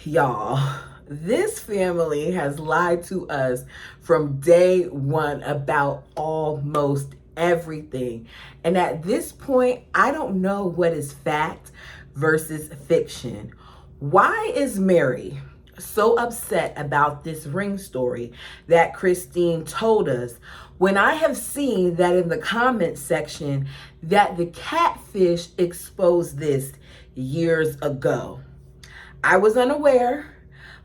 Y'all, this family has lied to us from day one about almost everything. And at this point, I don't know what is fact versus fiction. Why is Meri so upset about this ring story that Christine told us when I have seen that in the comment section that the catfish exposed this years ago? I was unaware,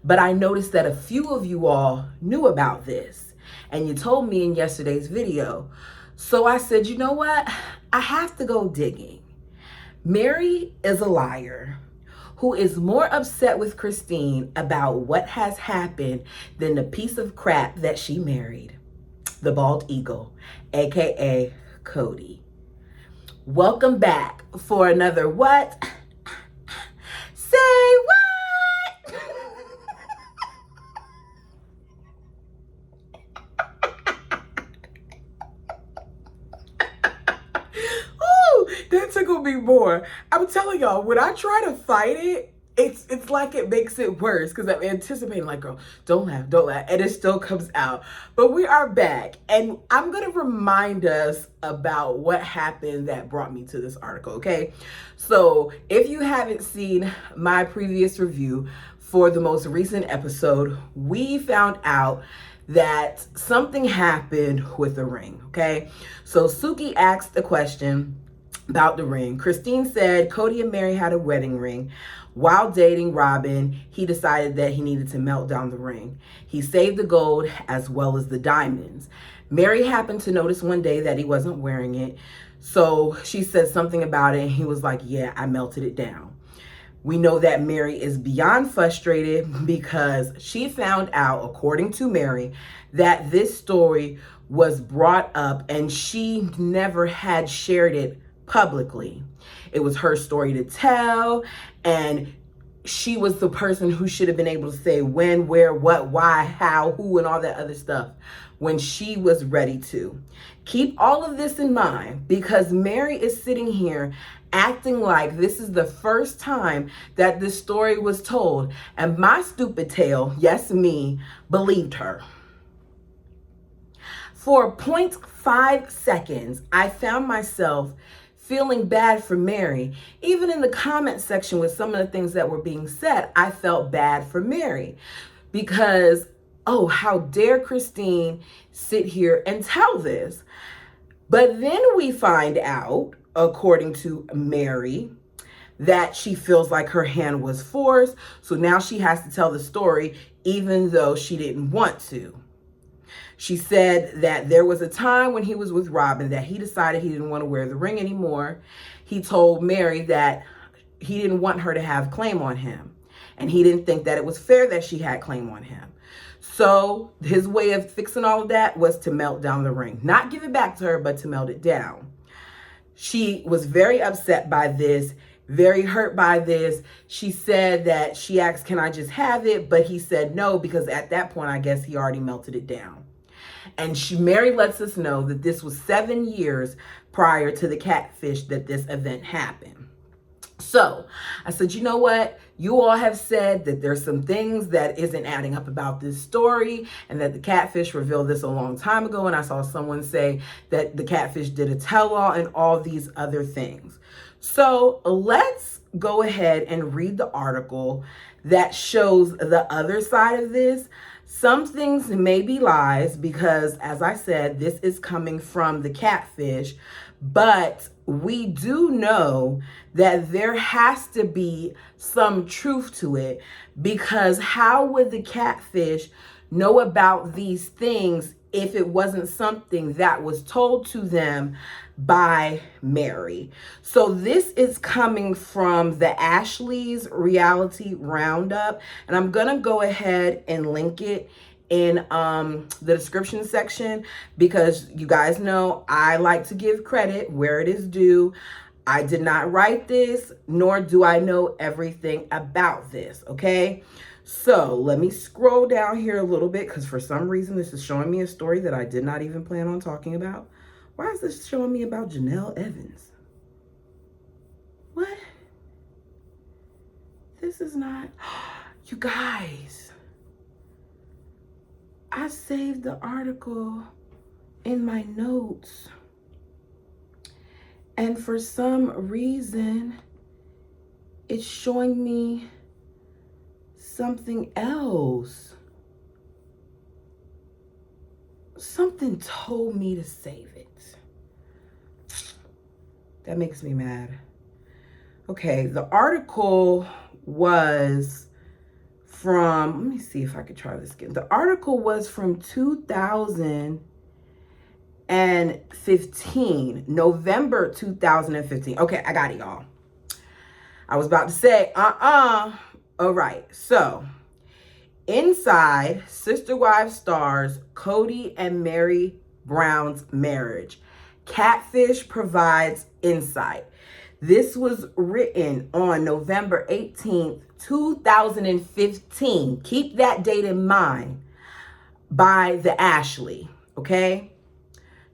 but I noticed that a few of you all knew about this, and you told me in yesterday's video. So I said, you know what? I have to go digging. Meri is a liar who is more upset with Christine about what has happened than the piece of crap that she married, the bald eagle, aka Cody. Welcome back for another what? Say what? That tickled me more. I'm telling y'all, when I try to fight it, it's like it makes it worse because I'm anticipating, like, girl, don't laugh, and it still comes out. But we are back, and I'm gonna remind us about what happened that brought me to this article, okay? So if you haven't seen my previous review for the most recent episode, we found out that something happened with the ring, okay? So Suki asked the question about the ring. Christine said Cody and Meri had a wedding ring. While dating Robin, he decided that he needed to melt down the ring. He saved the gold as well as the diamonds. Meri happened to notice one day that he wasn't wearing it. So she said something about it and he was like, yeah, I melted it down. We know that Meri is beyond frustrated because she found out, according to Meri, that this story was brought up and she never had shared it publicly. It was her story to tell, and she was the person who should have been able to say when, where, what, why, how, who, and all that other stuff when she was ready to. Keep all of this in mind because Meri is sitting here acting like this is the first time that this story was told, and my stupid tail, yes me, believed her. For 0.5 seconds, I found myself feeling bad for Meri. Even in the comment section with some of the things that were being said, I felt bad for Meri because, oh, how dare Christine sit here and tell this? But then we find out, according to Meri, that she feels like her hand was forced. So now she has to tell the story even though she didn't want to. She said that there was a time when he was with Robin that he decided he didn't want to wear the ring anymore. He told Meri that he didn't want her to have claim on him. And he didn't think that it was fair that she had claim on him. So his way of fixing all of that was to melt down the ring. Not give it back to her, but to melt it down. She was very upset by this, very hurt by this. She said that she asked, can I just have it? But he said no, because at that point, I guess he already melted it down. And Meri lets us know that this was 7 years prior to the catfish that this event happened. So I said, you know what? You all have said that there's some things that isn't adding up about this story and that the catfish revealed this a long time ago. And I saw someone say that the catfish did a tell-all and all these other things. So let's go ahead and read the article that shows the other side of this. Some things may be lies because, as I said, this is coming from the catfish, but we do know that there has to be some truth to it because how would the catfish know about these things if it wasn't something that was told to them by Meri? So this is coming from the Ashley's Reality Roundup, and I'm gonna go ahead and link it in the description section because you guys know I like to give credit where it is due. I did not write this, nor do I know everything about this, okay? So let me scroll down here a little bit because for some reason this is showing me a story that I did not even plan on talking about. Why is this showing me about Janelle Evans? What? This is not... You guys, I saved the article in my notes, and for some reason, it's showing me something else. Something told me to save it. That makes me mad. Okay, the article was from, let me see if I could try this again. The article was from 2015, November 2015. Okay, I got it, y'all. I was about to say, all right, so inside Sister Wives stars Kody and Meri Brown's marriage. Catfish provides insight. This was written on November 18th, 2015. Keep that date in mind, by the Ashley, okay?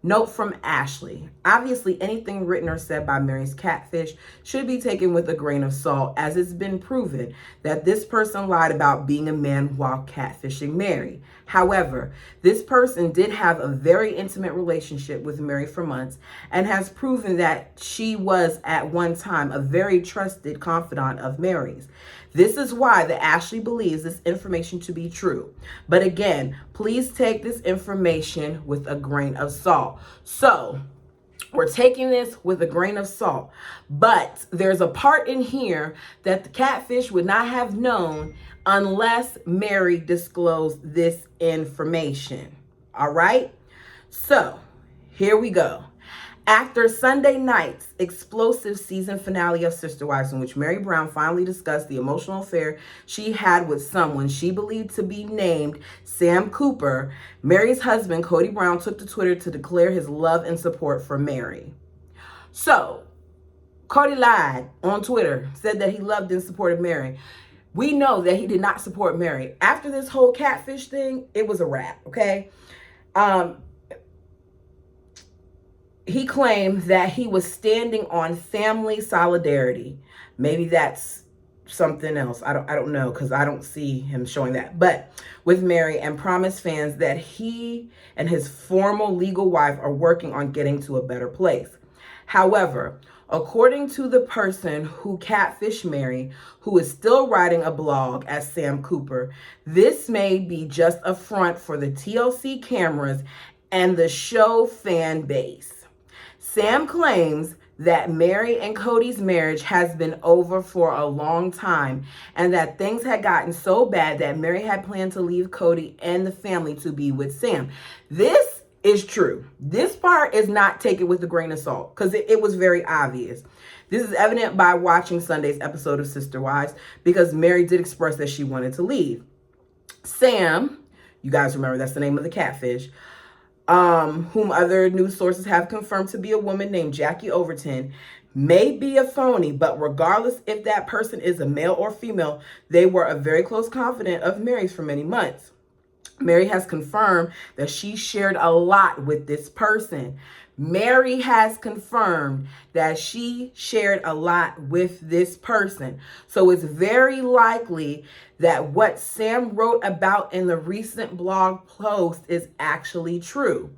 Note from Ashley. Obviously, anything written or said by Meri's catfish should be taken with a grain of salt, as it's been proven that this person lied about being a man while catfishing Meri. However, this person did have a very intimate relationship with Meri for months and has proven that she was at one time a very trusted confidant of Meri's. This is why the Ashley believes this information to be true. But again, please take this information with a grain of salt. So, we're taking this with a grain of salt. But there's a part in here that the catfish would not have known unless Meri disclosed this information. All right? So, here we go. After Sunday night's explosive season finale of Sister Wives, in which Meri Brown finally discussed the emotional affair she had with someone she believed to be named Sam Cooper, Meri's husband, Kody Brown, took to Twitter to declare his love and support for Meri. So, Kody lied on Twitter, said that he loved and supported Meri. We know that he did not support Meri. After this whole catfish thing, it was a wrap, okay? He claimed that he was standing on family solidarity. Maybe that's something else. I don't know, because I don't see him showing that. But with Meri, and promised fans that he and his former legal wife are working on getting to a better place. However, according to the person who catfished Meri, who is still writing a blog as Sam Cooper, this may be just a front for the TLC cameras and the show fan base. Sam claims that Meri and Kody's marriage has been over for a long time, and that things had gotten so bad that Meri had planned to leave Kody and the family to be with Sam. This is true. This part is not taken with a grain of salt, because it was very obvious. This is evident by watching Sunday's episode of Sister Wives, because Meri did express that she wanted to leave. Sam, you guys remember that's the name of the catfish, whom other news sources have confirmed to be a woman named Jackie Overton, may be a phony, but regardless if that person is a male or female, they were a very close confidant of Meri's for many months. Meri has confirmed that she shared a lot with this person. Meri has confirmed that she shared a lot with this person. So it's very likely that what Sam wrote about in the recent blog post is actually true.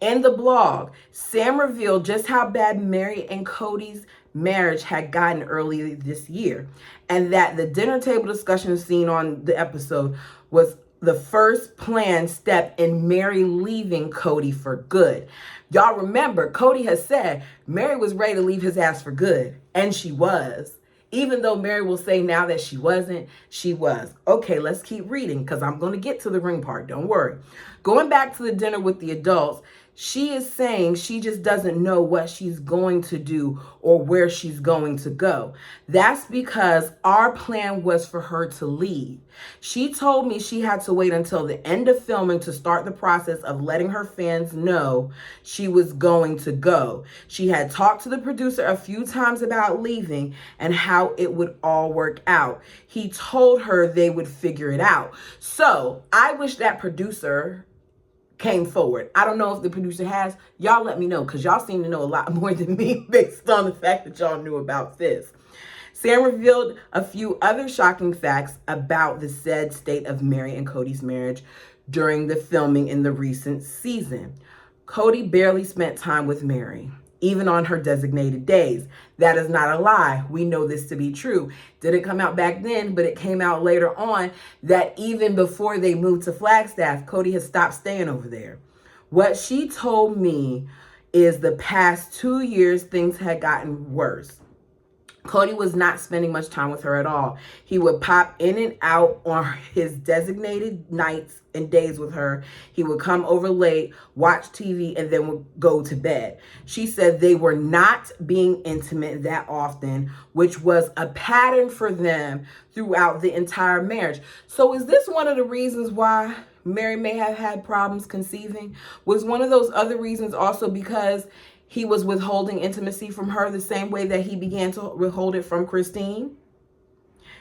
In the blog, Sam revealed just how bad Meri and Kody's marriage had gotten earlier this year, and that the dinner table discussion seen on the episode was the first planned step in Meri leaving Kody for good. Y'all remember, Kody has said Meri was ready to leave his ass for good, and she was. Even though Meri will say now that she wasn't, she was. Okay, let's keep reading, because I'm going to get to the ring part. Don't worry. Going back to the dinner with the adults, she is saying she just doesn't know what she's going to do or where she's going to go. That's because our plan was for her to leave. She told me she had to wait until the end of filming to start the process of letting her fans know she was going to go. She had talked to the producer a few times about leaving and how it would all work out. He told her they would figure it out. So I wish that producer came forward. I don't know if the producer has. Y'all let me know, because y'all seem to know a lot more than me based on the fact that y'all knew about this. Sam revealed a few other shocking facts about the said state of Meri and Cody's marriage during the filming in the recent season. Cody barely spent time with Meri, even on her designated days. That is not a lie. We know this to be true. Didn't come out back then, but it came out later on that even before they moved to Flagstaff, Cody has stopped staying over there. What she told me is the past 2 years, things had gotten worse. Cody was not spending much time with her at all. He would pop in and out on his designated nights and days with her. He would come over late, watch TV, and then would go to bed. She said they were not being intimate that often, which was a pattern for them throughout the entire marriage. So is this one of the reasons why Meri may have had problems conceiving? Was one of those other reasons also because he was withholding intimacy from her the same way that he began to withhold it from Christine?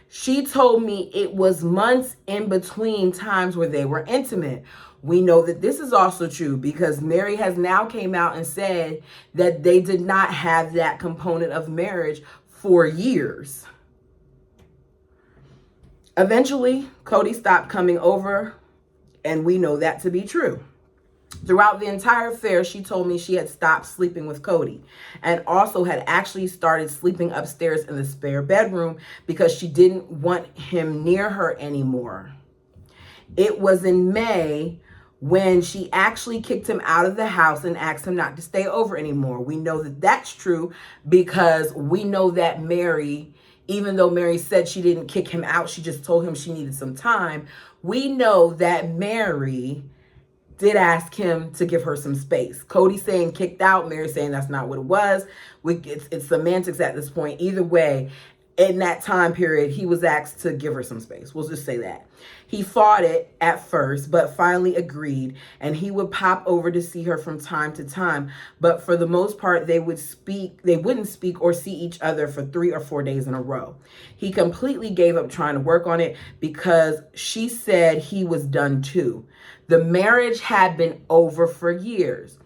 She told me it was months in between times where they were intimate. We know that this is also true because Meri has now came out and said that they did not have that component of marriage for years. Eventually, Cody stopped coming over, and we know that to be true. Throughout the entire affair, she told me she had stopped sleeping with Cody and also had actually started sleeping upstairs in the spare bedroom because she didn't want him near her anymore. It was in May when she actually kicked him out of the house and asked him not to stay over anymore. We know that that's true because we know that Meri, even though Meri said she didn't kick him out, she just told him she needed some time. We know that Meri did ask him to give her some space. Cody saying kicked out, Meri saying that's not what it was. It's semantics at this point. Either way, in that time period, he was asked to give her some space. We'll just say that. He fought it at first, but finally agreed, and he would pop over to see her from time to time. But for the most part, they wouldn't speak or see each other for 3 or 4 days in a row. He completely gave up trying to work on it because she said he was done too. The marriage had been over for years.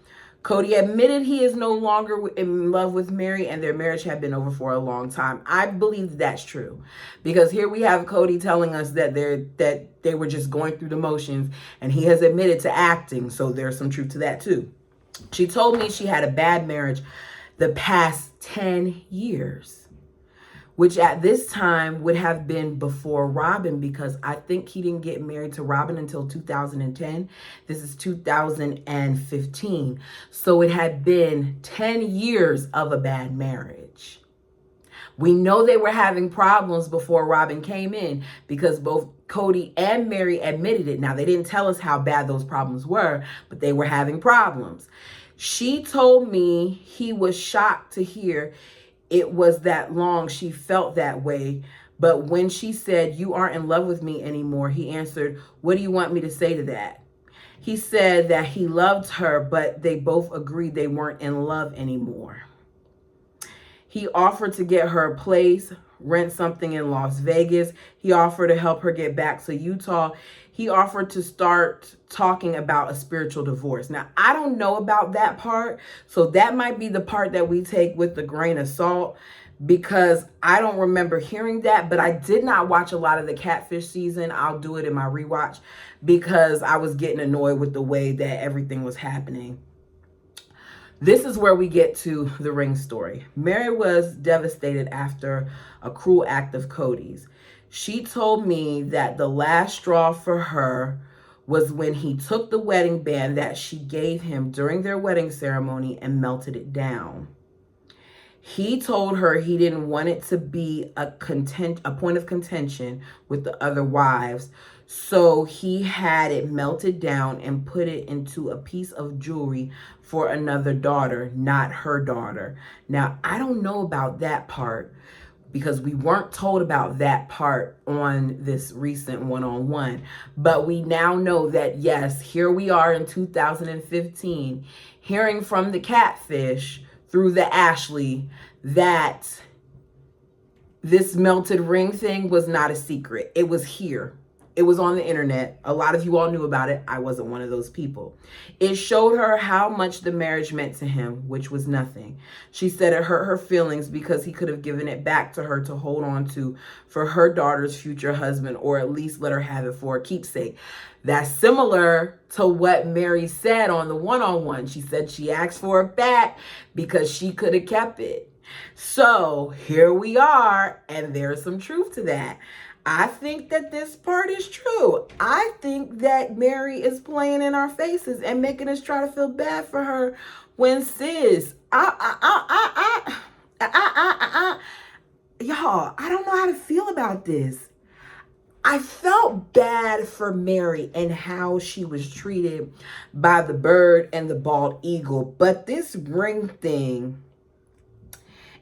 Cody admitted he is no longer in love with Meri and their marriage had been over for a long time. I believe that's true because here we have Cody telling us that they were just going through the motions, and he has admitted to acting. So there's some truth to that too. She told me she had a bad marriage the past 10 years, which at this time would have been before Robin, because I think he didn't get married to Robin until 2010. This is 2015. So it had been 10 years of a bad marriage. We know they were having problems before Robin came in because both Cody and Meri admitted it. Now, they didn't tell us how bad those problems were, but they were having problems. She told me he was shocked to hear it was that long. She felt that way. But when she said, "You aren't in love with me anymore," he answered, "What do you want me to say to that?" He said that he loved her, but they both agreed they weren't in love anymore. He offered to get her a place, rent something in Las Vegas. He offered to help her get back to Utah. He offered to start talking about a spiritual divorce. Now, I don't know about that part, so that might be the part that we take with a grain of salt because I don't remember hearing that, but I did not watch a lot of the Catfish season. I'll do it in my rewatch because I was getting annoyed with the way that everything was happening. This is where we get to the ring story. Meri was devastated after a cruel act of Cody's. She told me that the last straw for her was when he took the wedding band that she gave him during their wedding ceremony and melted it down. He told her he didn't want it to be a point of contention with the other wives, so he had it melted down and put it into a piece of jewelry for another daughter, not her daughter. Now, I don't know about that part because we weren't told about that part on this recent one-on-one. But we now know that, yes, here we are in 2015, hearing from the Catfish through the Ashley that this melted ring thing was not a secret. It was here. It was on the internet. A lot of you all knew about it. I wasn't one of those people. It showed her how much the marriage meant to him, which was nothing. She said it hurt her feelings because he could have given it back to her to hold on to for her daughter's future husband, or at least let her have it for a keepsake. That's similar to what Meri said on the one-on-one. She said she asked for it back because she could have kept it. So here we are, and there's some truth to that. I think that this part is true. I think that Meri is playing in our faces and making us try to feel bad for her when y'all, I don't know how to feel about this. I felt bad for Meri and how she was treated by the bird and the bald eagle. But this ring thing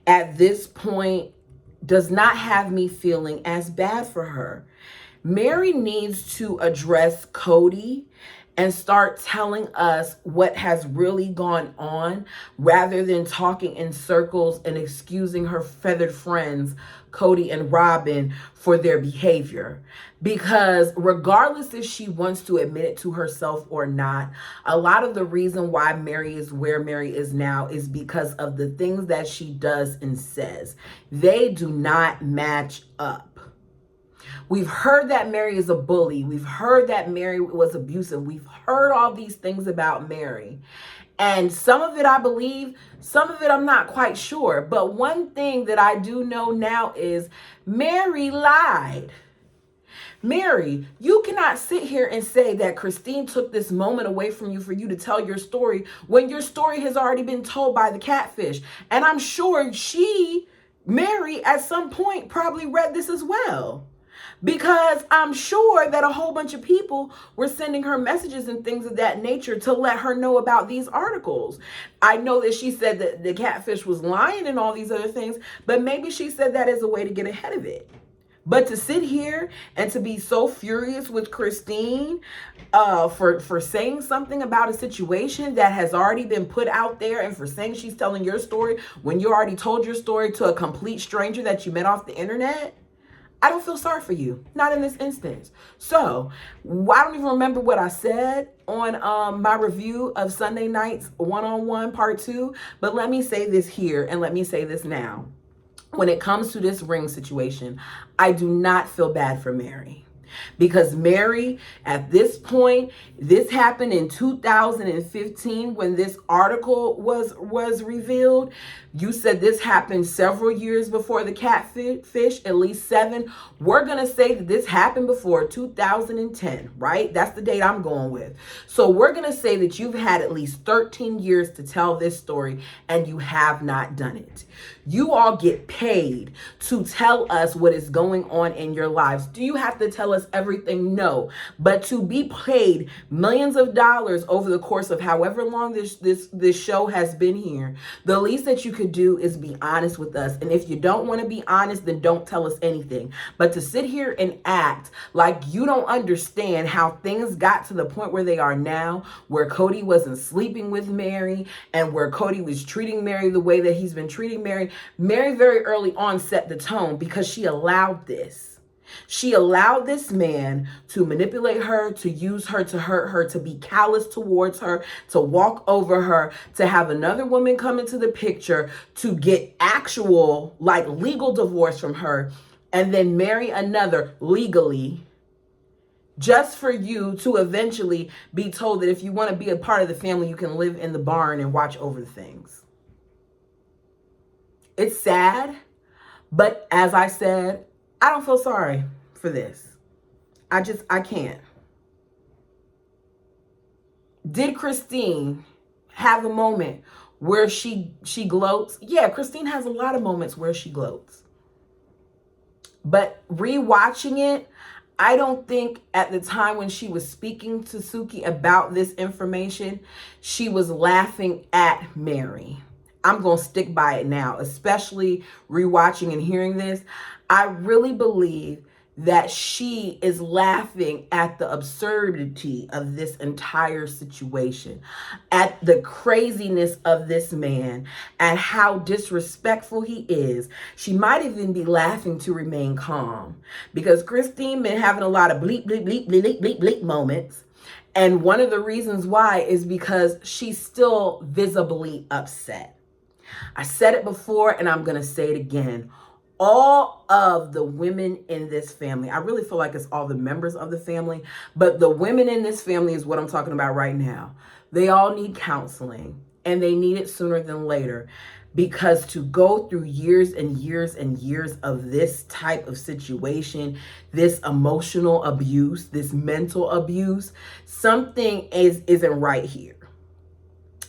at this point does not have me feeling as bad for her. Meri needs to address Kody and start telling us what has really gone on, rather than talking in circles and excusing her feathered friends, Kody and Robin, for their behavior. Because regardless if she wants to admit it to herself or not, a lot of the reason why Meri is where Meri is now is because of the things that she does and says. They do not match up. We've heard that Meri is a bully. We've heard that Meri was abusive. We've heard all these things about Meri. And some of it I believe, some of it I'm not quite sure. But one thing that I do know now is Meri lied. Meri, you cannot sit here and say that Christine took this moment away from you for you to tell your story when your story has already been told by the catfish. And I'm sure Meri, at some point probably read this as well. Because I'm sure that a whole bunch of people were sending her messages and things of that nature to let her know about these articles. I know that she said that the catfish was lying and all these other things, but maybe she said that as a way to get ahead of it. But to sit here and to be so furious with Christine for saying something about a situation that has already been put out there, and for saying she's telling your story when you already told your story to a complete stranger that you met off the internet, I don't feel sorry for you. Not in this instance. So I don't even remember what I said on my review of Sunday Night's One-on-One Part 2. But let me say this here, and let me say this now. When it comes to this ring situation, I do not feel bad for Meri. Because Meri, at this point, this happened in 2015 when this article was revealed. You said this happened several years before the catfish, at least 7. We're going to say that this happened before 2010, right? That's the date I'm going with. So we're going to say that you've had at least 13 years to tell this story and you have not done it. You all get paid to tell us what is going on in your lives. Do you have to tell us everything? No. But to be paid millions of dollars over the course of however long this show has been here, the least that you could do is be honest with us. And if you don't want to be honest, then don't tell us anything. But to sit here and act like you don't understand how things got to the point where they are now, where Kody wasn't sleeping with Meri and where Kody was treating Meri the way that he's been treating Meri. Meri very early on set the tone because she allowed this. She allowed this man to manipulate her, to use her, to hurt her, to be callous towards her, to walk over her, to have another woman come into the picture, to get actual, like, legal divorce from her, and then marry another legally, just for you to eventually be told that if you want to be a part of the family, you can live in the barn and watch over the things. It's sad, but as I said, I don't feel sorry for this. I can't. Did Christine have a moment where she gloats? Yeah, Christine has a lot of moments where she gloats. But rewatching it, I don't think at the time when she was speaking to Suki about this information, she was laughing at Meri. I'm going to stick by it now, especially rewatching and hearing this. I really believe that she is laughing at the absurdity of this entire situation, at the craziness of this man, at how disrespectful he is. She might even be laughing to remain calm, because Christine been having a lot of bleep, bleep, bleep, bleep, bleep, bleep, bleep moments. And one of the reasons why is because she's still visibly upset. I said it before and I'm going to say it again. All of the women in this family, I really feel like it's all the members of the family, but the women in this family is what I'm talking about right now. They all need counseling, and they need it sooner than later, because to go through years and years and years of this type of situation, this emotional abuse, this mental abuse, something isn't right here.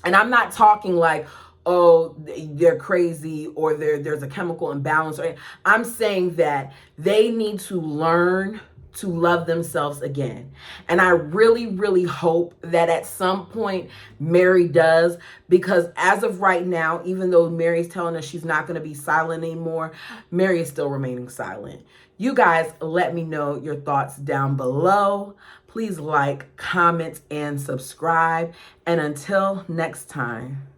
And I'm not talking like, oh, they're crazy or there's a chemical imbalance. I'm saying that they need to learn to love themselves again. And I really, really hope that at some point Meri does, because as of right now, even though Meri's telling us she's not going to be silent anymore, Meri is still remaining silent. You guys, let me know your thoughts down below. Please like, comment, and subscribe. And until next time.